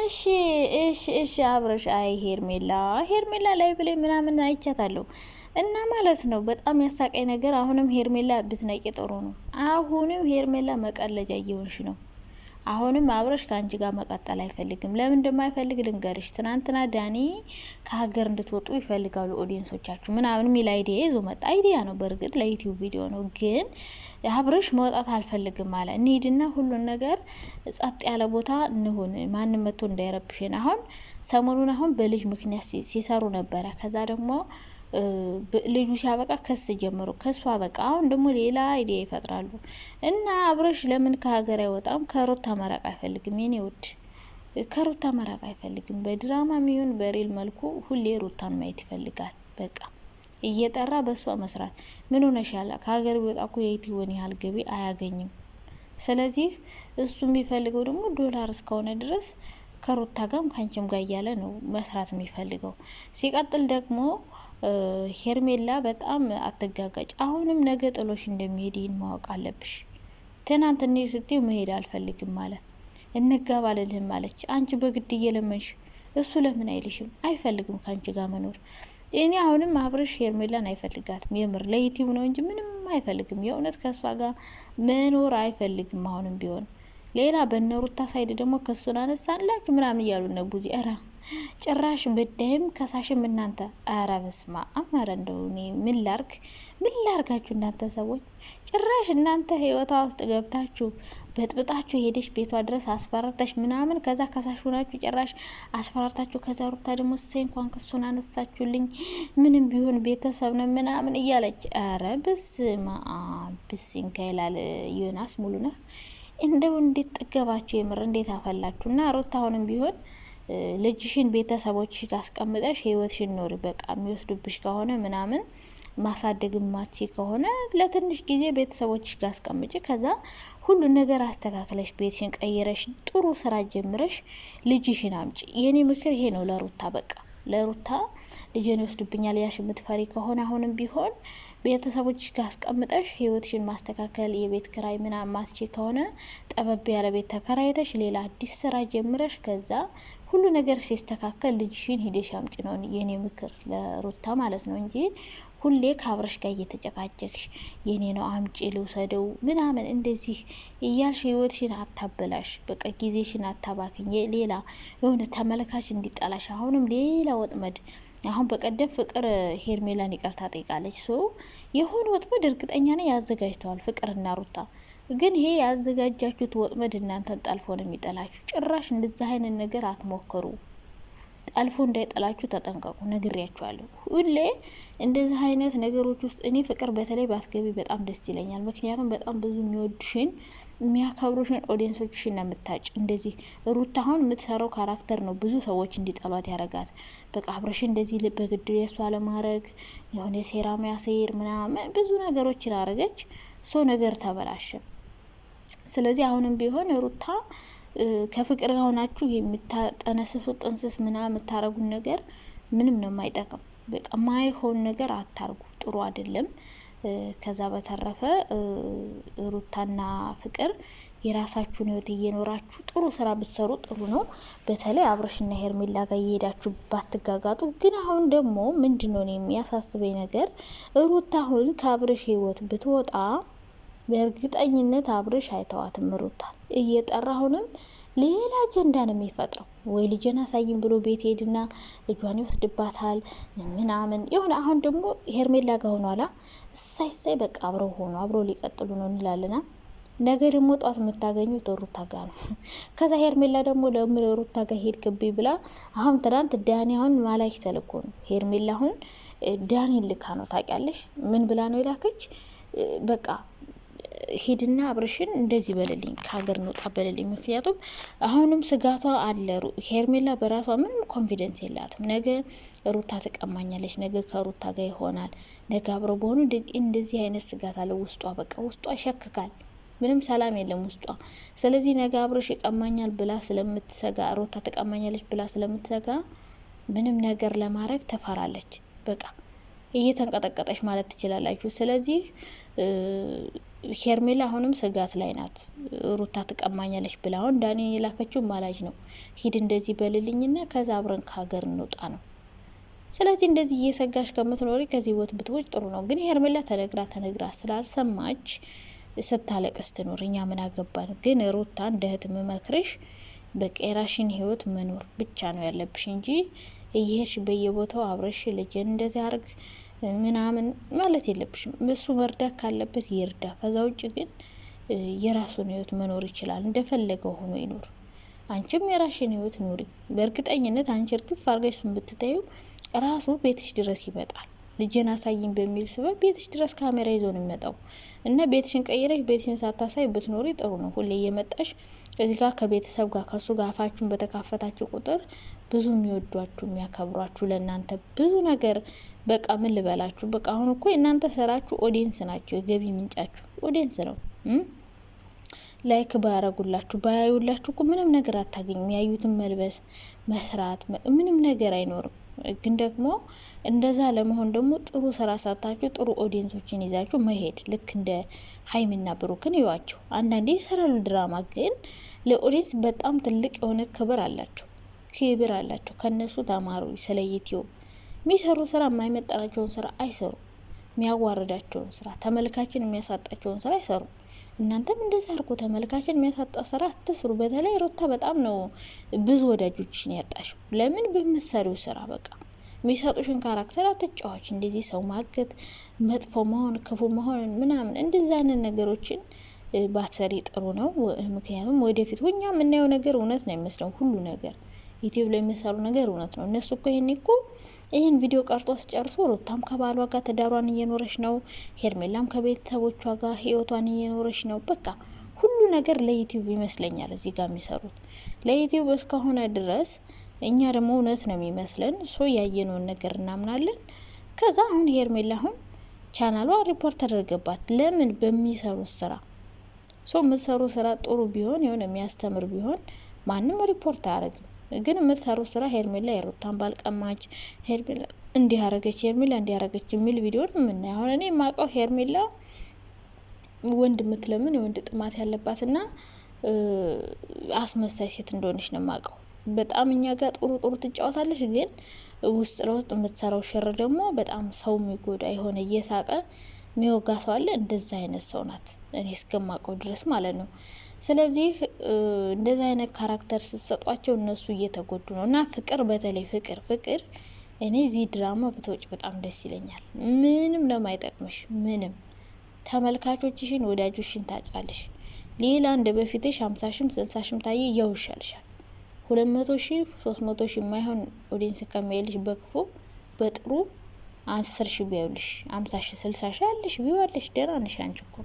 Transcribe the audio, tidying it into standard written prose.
እሺ እሺ አብረሽ አይ ሄርሜላ ላይ ብለኝ ምናምን አይቻታለሁ እና ማለት ነው። በጣም ያሳቀኝ ነገር አሁንም ሄርሜላ ብትነቂ ጥሩ ነው። አሁንም ሄርሜላ መቀለጃ እየሆንሽ ነው። አሁንም አብረሽ ከአንቺ ጋር መቀጠል አይፈልግም። ለምን እንደማይፈልግ ልንገርሽ። ትናንትና ዳኒ ከሀገር እንድትወጡ ይፈልጋሉ ኦዲየንሶቻችሁ ምናምን የሚል አይዲያ ይዞ መጣ። አይዲያ ነው በእርግጥ ለዩቲዩብ ቪዲዮ ነው፣ ግን አብረሽ መውጣት አልፈልግም አለ። እንሂድና ሁሉን ነገር ጸጥ ያለ ቦታ እንሁን፣ ማንም መጥቶ እንዳይረብሽን። አሁን ሰሞኑን በልጅ ምክንያት ሲሰሩ ነበረ። ከዛ ደግሞ ልጁ ሲያበቃ ክስ ጀመሩ። ከሷ በቃ አሁን ደግሞ ሌላ አይዲያ ይፈጥራሉ። እና አብረሽ ለምን ከሀገር አይወጣም? ከሩታ መራቅ አይፈልግም። የኔ ውድ ከሩታ መራቅ አይፈልግም። በድራማ የሚሆን በሬል መልኩ ሁሌ ሩታን ማየት ይፈልጋል። በቃ እየጠራ በሷ መስራት። ምን ሆነሻል? ከሀገር ቢወጣ እኮ የኢትዮን ያህል ገቢ አያገኝም። ስለዚህ እሱ የሚፈልገው ደግሞ ዶላር እስከሆነ ድረስ ከሩታ ጋርም ከአንቺም ጋር እያለ ነው መስራት የሚፈልገው። ሲቀጥል ደግሞ ሄርሜላ በጣም አትጋጋጭ። አሁንም ነገ ጥሎሽ እንደሚሄድ ይህን ማወቅ አለብሽ። ትናንት እንሂድ ስትይው መሄድ አልፈልግም አለ። እንጋባ አልልህም አለች። አንቺ በግድ እየለመንሽ እሱ ለምን አይልሽም? አይፈልግም ከአንቺ ጋር መኖር። እኔ አሁንም አብረሽ ሄርሜላን አይፈልጋትም። የምር ለዩቲዩብ ነው እንጂ ምንም አይፈልግም። የእውነት ከእሷ ጋር መኖር አይፈልግም። አሁንም ቢሆን ሌላ በነሩታ ሳይድ ደግሞ ከሱን አነሳላችሁ ምናምን እያሉ ነው ቡዚ ጭራሽ በዳይም ከሳሽም እናንተ። አረ በስማ አማረ እንደው እኔ ምን ላርጋችሁ እናንተ ሰዎች። ጭራሽ እናንተ ህይወቷ ውስጥ ገብታችሁ በጥብጣችሁ ሄደሽ ቤቷ ድረስ አስፈራርተሽ ምናምን ከዛ ከሳሽ ሆናችሁ ጭራሽ አስፈራርታችሁ ከዛ ሩታ ደግሞ እሰይ እንኳን ክሱን አነሳችሁልኝ ምንም ቢሆን ቤተሰብ ነው ምናምን እያለች አረ በስማ ብስንካ ይላል ዮናስ ሙሉ ነው። እንደው እንዴት ጥገባችሁ የምር እንዴት አፈላችሁ። እና ሩታ አሁንም ቢሆን ልጅሽን ቤተሰቦችሽ ጋር አስቀምጠሽ ህይወትሽን ኖሪ። በቃ የሚወስዱብሽ ከሆነ ምናምን ማሳደግ ማትቺ ከሆነ ለትንሽ ጊዜ ቤተሰቦችሽ ጋር አስቀምጪ። ከዛ ሁሉ ነገር አስተካክለሽ ቤትሽን ቀይረሽ ጥሩ ስራ ጀምረሽ ልጅሽን አምጪ። የኔ ምክር ይሄ ነው ለሩታ። በቃ ለሩታ ልጅን ይወስዱብኛል ያሽ የምትፈሪ ከሆነ አሁንም ቢሆን ቤተሰቦችሽ ጋር አስቀምጠሽ ህይወትሽን ማስተካከል። የቤት ክራይ ምናምን ማትቺ ከሆነ ጠበብ ያለ ቤት ተከራይተሽ ሌላ አዲስ ስራ ጀምረሽ ከዛ ሁሉ ነገር ሲስተካከል ልጅሽን ሂደሽ አምጪ ነው የኔ ምክር ለሩታ ማለት ነው እንጂ ሁሌ ካብረሽ ጋር እየተጨቃጨቅሽ የኔ ነው አምጪ ልውሰደው ምናምን እንደዚህ እያልሽ ህይወትሽን አታበላሽ። በቃ ጊዜሽን አታባክኝ። ሌላ የሆነ ተመልካች እንዲጠላሽ አሁንም ሌላ ወጥመድ። አሁን በቀደም ፍቅር ሄርሜላን ይቅርታ ጠይቃለች። የሆነ ወጥመድ እርግጠኛ ነኝ ያዘጋጅተዋል ፍቅርና ሩታ። ግን ይሄ ያዘጋጃችሁት ወጥመድ እናንተን ጠልፎ ነው የሚጠላችሁ። ጭራሽ እንደዚህ አይነት ነገር አትሞክሩ። ጠልፎ እንዳይጠላችሁ ተጠንቀቁ። ነግሬያችኋለሁ። ሁሌ እንደዚህ አይነት ነገሮች ውስጥ እኔ ፍቅር በተለይ ባትገቢ በጣም ደስ ይለኛል። ምክንያቱም በጣም ብዙ የሚወዱሽን የሚያከብሩሽን ኦዲየንሶችሽን ነው የምታጭ። እንደዚህ ሩታ አሁን የምትሰራው ካራክተር ነው ብዙ ሰዎች እንዲጠሏት ያረጋት። በቃ አብረሽ እንደዚህ በግድ የሷ ለማድረግ የሆነ ሴራ ሚያሴር ምናምን ብዙ ነገሮችን አረገች። ነገር ተበላሸ። ስለዚህ አሁንም ቢሆን ሩታ ከፍቅር ጋር ሆናችሁ የምታጠነስሱት ጥንስስ ምናምን የምታረጉን ነገር ምንም ነው የማይጠቅም። በቃ ማይሆን ነገር አታርጉ፣ ጥሩ አይደለም። ከዛ በተረፈ ሩታና ፍቅር የራሳችሁን ህይወት እየኖራችሁ ጥሩ ስራ ብትሰሩ ጥሩ ነው። በተለይ አብረሽና ሄርሜላ ጋር እየሄዳችሁ ባትጋጋጡ። ግን አሁን ደግሞ ምንድነው የሚያሳስበኝ ነገር ሩታ አሁን ከአብረሽ ህይወት ብትወጣ በእርግጠኝነት አብረሽ አይተዋትም። ሩታን እየጠራ አሁንም ሌላ አጀንዳ ነው የሚፈጥረው። ወይ ልጅን አሳይም ብሎ ቤት ሄድና ልጇን ይወስድባታል ምናምን የሆነ። አሁን ደግሞ ሄርሜላ ጋር ሆኗላ። እሳይ በቃ አብረው ሆኖ አብረው ሊቀጥሉ ነው እንላለና ነገ ደግሞ ጧት የምታገኙት ሩታ ጋር ነው። ከዛ ሄርሜላ ደግሞ ለምን ሩታ ጋር ሄድ ግቢ ብላ አሁን ትናንት ዳኒ አሁን ማላሽ ተልኮ ነው ሄርሜላ አሁን ዳኒ ልካ ነው ታውቂያለሽ። ምን ብላ ነው ይላከች? በቃ ሄድና አብረሽን እንደዚህ በልልኝ ከሀገር እንውጣ በልልኝ። ምክንያቱም አሁንም ስጋቷ አለ። ሄርሜላ በራሷ ምንም ኮንፊደንስ የላትም። ነገ ሩታ ትቀማኛለች፣ ነገ ከሩታ ጋር ይሆናል፣ ነገ አብረው በሆኑ እንደዚህ አይነት ስጋት አለ ውስጧ። በቃ ውስጧ ይሸክካል፣ ምንም ሰላም የለም ውስጧ። ስለዚህ ነገ አብረሽ ይቀማኛል ብላ ስለምትሰጋ፣ ሩታ ትቀማኛለች ብላ ስለምትሰጋ ምንም ነገር ለማድረግ ተፈራለች። በቃ እየተንቀጠቀጠች ማለት ትችላላችሁ። ስለዚህ ሄርሜላ አሁንም ስጋት ላይ ናት። ሩታ ትቀማኛለች ብላ አሁን ዳኒ የላከችው ማላጅ ነው። ሂድ እንደዚህ በልልኝና ከዛ አብረን ከሀገር እንውጣ ነው። ስለዚህ እንደዚህ እየሰጋሽ ከምትኖሪ ከዚህ ቦት ብትወጭ ጥሩ ነው። ግን ሄርሜላ ተነግራ ስላልሰማች ስታለቅስ ትኖር፣ እኛ ምን አገባን። ግን ሩታ እንደ እህት ምመክርሽ በቃ የራሽን ህይወት መኖር ብቻ ነው ያለብሽ እንጂ እየሄድሽ በየቦታው አብረሽ ልጅን እንደዚህ አርግ ምናምን ማለት የለብሽም። እሱ መርዳት ካለበት ይርዳ። ከዛ ውጭ ግን የራሱን ህይወት መኖር ይችላል፣ እንደፈለገው ሆኖ ይኖር። አንቺም የራሽን ህይወት ኑሪ። በእርግጠኝነት አንቺ እርግፍ አርገሽ እሱን ብትተዩ ራሱ ቤትሽ ድረስ ይመጣል። ልጅን አሳይኝ በሚል ስበብ ቤትሽ ድረስ ካሜራ ይዞ ነው የሚመጣው። እና ቤትሽን ቀይረሽ ቤትሽን ሳታሳይ ብትኖሪ ጥሩ ነው። ሁሌ እየመጣሽ እዚህ ጋር ከቤተሰብ ጋር ከሱ ጋር አፋችሁን በተካፈታችሁ ቁጥር ብዙ የሚወዷችሁ የሚያከብሯችሁ፣ ለእናንተ ብዙ ነገር በቃ ምን ልበላችሁ፣ በቃ አሁን እኮ እናንተ ስራችሁ ኦዲየንስ ናቸው። የገቢ ምንጫችሁ ኦዲየንስ ነው። ላይክ ባያረጉላችሁ ባያዩላችሁ እኮ ምንም ነገር አታገኙም። ያዩትን መልበስ መስራት ምንም ነገር አይኖርም። ግን ደግሞ እንደዛ ለመሆን ደግሞ ጥሩ ስራ ሰርታችሁ ጥሩ ኦዲየንሶችን ይዛችሁ መሄድ። ልክ እንደ ሀይሚና ብሩክን ይዋቸው። አንዳንዴ ይሰራሉ ድራማ፣ ግን ለኦዲየንስ በጣም ትልቅ የሆነ ክብር አላቸው። ከነሱ ተማሩ። ስለ ዩቲዩብ የሚሰሩ ስራ የማይመጣናቸውን ስራ አይሰሩ። የሚያዋርዳቸውን ስራ፣ ተመልካችን የሚያሳጣቸውን ስራ አይሰሩም። እናንተም እንደዛ አርጎ ተመልካችን የሚያሳጣ ስራ አትስሩ። በተለይ ሩታ በጣም ነው ብዙ ወዳጆችን ያጣሽው። ለምን በምትሰሪው ስራ በቃ የሚሰጡሽን ካራክተር አትጫዋች። እንደዚህ ሰው ማገት፣ መጥፎ መሆን፣ ክፉ መሆን ምናምን እንደዚህ አይነት ነገሮችን ባትሰሪ ጥሩ ነው። ምክንያቱም ወደፊት እኛ የምናየው ነገር እውነት ነው የሚመስለው ሁሉ ነገር ዩቲዩብ ላይ የሚሰሩ ነገር እውነት ነው። እነሱ እኮ ይህን ቪዲዮ ቀርጦ ሲጨርሱ ሩታም ከባሏ ጋር ትዳሯን እየኖረች ነው፣ ሄርሜላም ከቤተሰቦቿ ጋር ህይወቷን እየኖረች ነው። በቃ ሁሉ ነገር ለዩቲዩብ ይመስለኛል እዚህ ጋር የሚሰሩት ለዩቲዩብ እስከሆነ ድረስ እኛ ደግሞ እውነት ነው የሚመስለን። ያየነውን ነገር እናምናለን። ከዛ አሁን ሄርሜላ አሁን ቻናሏ ሪፖርት ተደረገባት። ለምን? በሚሰሩት ስራ የምትሰሩ ስራ ጥሩ ቢሆን የሆነ የሚያስተምር ቢሆን ማንም ሪፖርት አያደርግም። ግን የምትሰሩት ስራ ሄርሜላ የሩታን ባልቀማች፣ ሄርሜላ እንዲያረገች፣ ሄርሜላ እንዲያረገች የሚል ቪዲዮ ነው የምናየው። አሁን እኔ የማውቀው ሄርሜላ ወንድ የምትለምን የወንድ ጥማት ያለባትና አስመሳይ ሴት እንደሆነች ነው የማውቀው። በጣም እኛ ጋር ጥሩ ትጫወታለች፣ ግን ውስጥ ለውስጥ የምትሰራው ሸር ደግሞ በጣም ሰው የሚጎዳ የሆነ እየሳቀ የሚወጋ ሰው አለ። እንደዛ አይነት ሰው ናት እኔ እስከማውቀው ድረስ ማለት ነው። ስለዚህ እንደዛ አይነት ካራክተር ስትሰጧቸው እነሱ እየተጎዱ ነው። እና ፍቅር፣ በተለይ ፍቅር እኔ እዚህ ድራማ ብትወጭ በጣም ደስ ይለኛል። ምንም ለማይጠቅምሽ ምንም ተመልካቾችሽን ወዳጆችሽን ታጫለሽ። ሌላ እንደ በፊትሽ 50ሺም 60ሺም ታየ ያውሻልሻል። 200,000 300,000 የማይሆን ኦዲየንስ ከሚያይልሽ በክፉ በጥሩ 10,000 ቢያዩልሽ 50,000 60,000 አለሽ ቢዋለሽ ደህና ነሽ አንቺ እኮ።